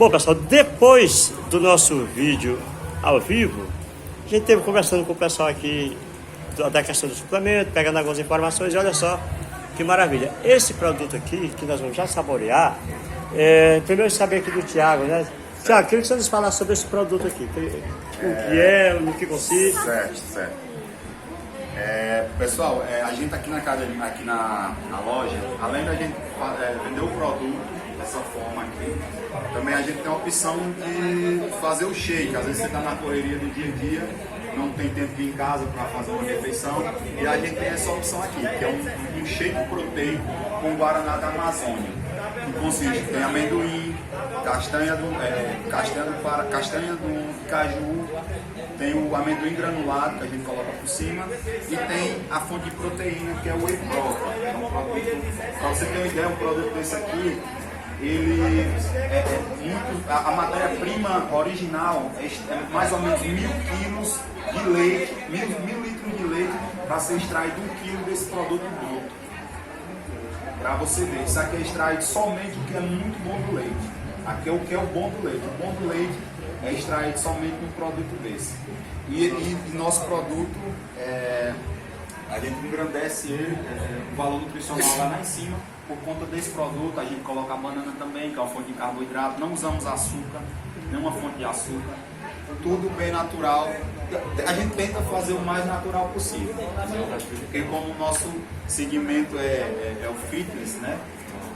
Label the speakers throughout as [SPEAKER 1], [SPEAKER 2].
[SPEAKER 1] Bom, pessoal, depois do nosso vídeo ao vivo, a gente esteve conversando com o pessoal aqui da questão do suplemento, pegando algumas informações, e olha só que maravilha. Esse produto aqui, que nós vamos já saborear, primeiro saber aqui do Thiago, né? Thiago, queria que você nos falasse sobre esse produto aqui. O que é, no que consiste.
[SPEAKER 2] Certo. Pessoal, a gente aqui na casa, aqui na loja, além da gente vender o produto dessa forma aqui, também a gente tem a opção de fazer o shake. Às vezes você está na correria do dia a dia, não tem tempo de ir em casa para fazer uma refeição, e a gente tem essa opção aqui, que é um shake proteico com guaraná da Amazônia, que consiste em amendoim, castanha do caju, tem o amendoim granulado que a gente coloca por cima, e tem a fonte de proteína, que é o whey protein. É um produto, para você ter uma ideia, um produto desse aqui, ele a matéria-prima original é mais ou menos 1000 quilos de leite, 1000 litros de leite para ser extraído 1 quilo desse produto bruto. Para você ver, isso aqui é extraído somente o que é muito bom do leite. Aqui é o que é o bom do leite. O bom do leite é extraído somente num produto desse. E nosso produto, a gente engrandece ele, o valor nutricional lá em cima. Por conta desse produto, a gente coloca a banana também, que é uma fonte de carboidrato. Não usamos açúcar, nenhuma fonte de açúcar. Tudo bem natural. A gente tenta fazer o mais natural possível, porque como o nosso segmento é o fitness, né?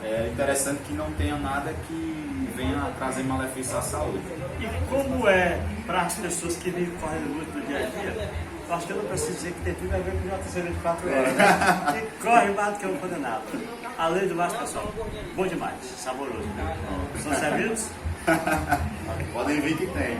[SPEAKER 2] É interessante que não tenha nada que venha a trazer malefício à saúde.
[SPEAKER 1] E como é para as pessoas que vivem correndo muito no dia a dia, eu acho que eu não preciso dizer que tem tudo a ver com o JC 24 horas, né? Que corre mais do que um condenado. Além do mais, pessoal, bom demais, saboroso, né? São servidos?
[SPEAKER 2] Podem vir que tem.